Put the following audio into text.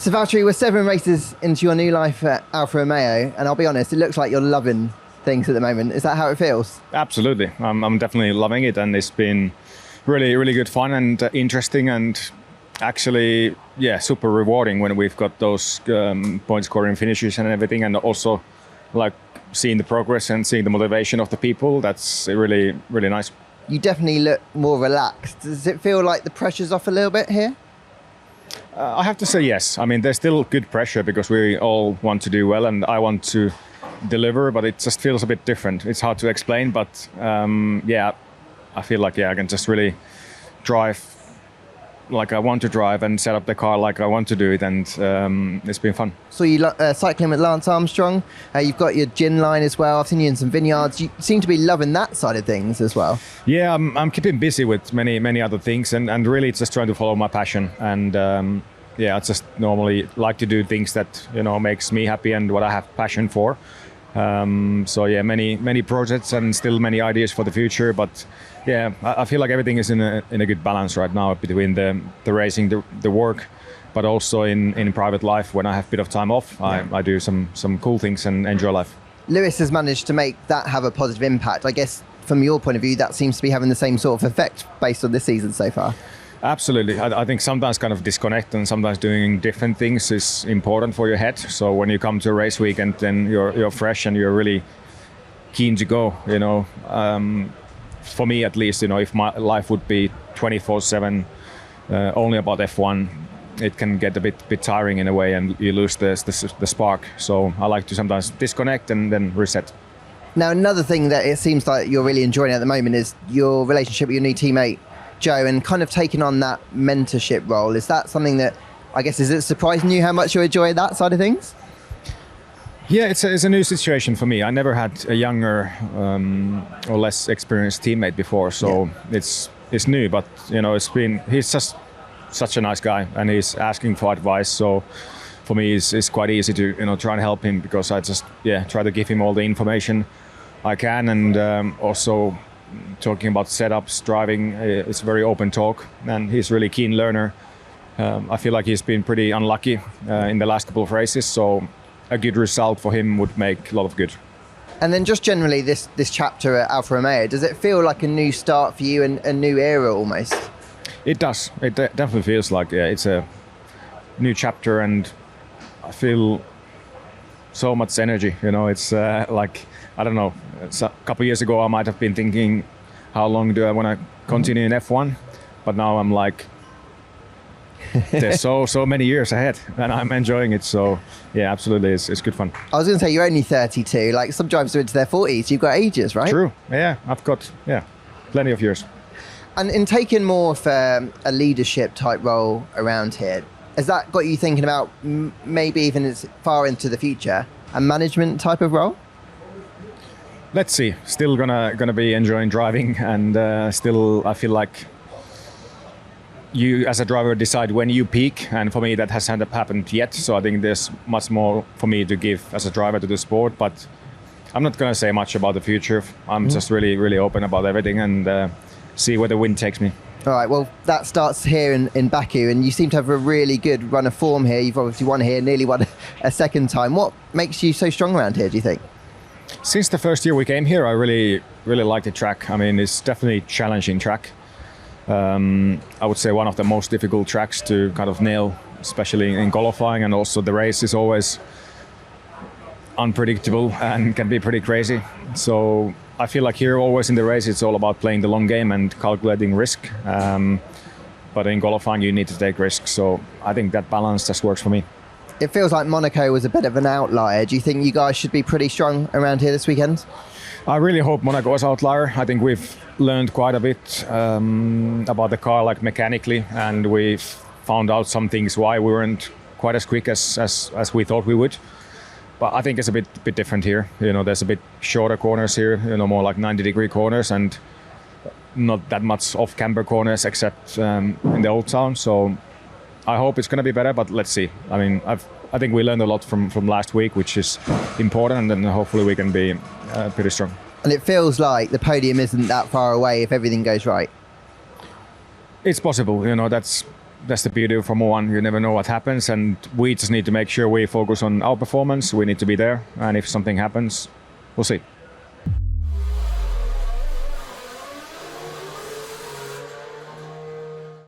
So Valtteri, we're 7 races into your new life at Alfa Romeo, and I'll be honest, it looks like you're loving things at the moment. Is that how it feels? Absolutely. I'm definitely loving it, and it's been really, really good fun and interesting, and actually, super rewarding when we've got those point scoring finishes and everything, and also like seeing the progress and seeing the motivation of the people. That's really, really nice. You definitely look more relaxed. Does it feel like the pressure's off a little bit here? I have to say yes. I mean, there's still good pressure because we all want to do well, and I want to deliver, but it just feels a bit different. It's hard to explain, but I feel like I can just really drive like I want to drive and set up the car like I want to do it, and it's been fun. So you cycling with Lance Armstrong. You've got your gin line as well. I've seen you in some vineyards. You seem to be loving that side of things as well. Yeah, I'm keeping busy with many other things, and really it's just trying to follow my passion. And I just normally like to do things that makes me happy and what I have passion for. Many projects and still many ideas for the future, but I feel like everything is in a good balance right now between the racing, the work, but also in private life. When I have a bit of time off, I do some cool things and enjoy life. Lewis has managed to make that have a positive impact. I guess from your point of view, that seems to be having the same sort of effect based on this season so far. Absolutely. I think sometimes kind of disconnect and sometimes doing different things is important for your head. So when you come to a race weekend, then you're fresh and you're really keen to go. For me at least, if my life would be 24/7 only about F1, it can get a bit tiring in a way, and you lose the spark. So I like to sometimes disconnect and then reset. Now, another thing that it seems like you're really enjoying at the moment is your relationship with your new teammate Joe, and kind of taking on that mentorship role. Is that something that, I guess, is it surprising you how much you enjoy that side of things? Yeah, it's a new situation for me. I never had a younger or less experienced teammate before, so it's new. But he's just such a nice guy, and he's asking for advice. So for me, it's quite easy to try and help him, because I just try to give him all the information I can, and also talking about setups, driving, it's very open talk, and he's really keen learner. I feel like he's been pretty unlucky in the last couple of races, so a good result for him would make a lot of good. And then just generally this chapter at Alfa Romeo, does it feel like a new start for you and a new era almost? It does. It definitely feels like it's a new chapter, and I feel so much energy. It's like, I don't know, a couple of years ago I might have been thinking, how long do I want to continue in F1? But now I'm like, there's so many years ahead, and I'm enjoying it. So absolutely, it's good fun. I was going to say, you're only 32. Like, some drivers are into their 40s. You've got ages, right? True. Yeah, I've got plenty of years. And in taking more of a leadership type role around here, has that got you thinking about maybe even as far into the future, a management type of role? Let's see. Still gonna be enjoying driving, and still I feel like you as a driver decide when you peak, and for me that hasn't happened yet. So I think there's much more for me to give as a driver to the sport, but I'm not gonna say much about the future. I'm just really, really open about everything, and see where the wind takes me. All right, well, that starts here in Baku, and you seem to have a really good run of form here. You've obviously won here, nearly won a second time. What makes you so strong around here, do you think? Since the first year we came here, I really, really like the track. I mean, it's definitely a challenging track. I would say one of the most difficult tracks to kind of nail, especially in qualifying, and also the race is always unpredictable and can be pretty crazy. So I feel like here always in the race it's all about playing the long game and calculating risk. But in qualifying you need to take risks. So I think that balance just works for me. It feels like Monaco was a bit of an outlier. Do you think you guys should be pretty strong around here this weekend? I really hope Monaco is outlier. I think we've learned quite a bit about the car, like mechanically, and we've found out some things why we weren't quite as quick as we thought we would. But I think it's a bit different here. There's a bit shorter corners here, more like 90-degree corners, and not that much off-camber corners except in the Old Town. So I hope it's going to be better, but let's see. I mean, I think we learned a lot from last week, which is important, and then hopefully we can be pretty strong. And it feels like the podium isn't that far away if everything goes right. It's possible. That's that's the beauty of Formula One. You never know what happens, and we just need to make sure we focus on our performance. We need to be there, and if something happens, we'll see.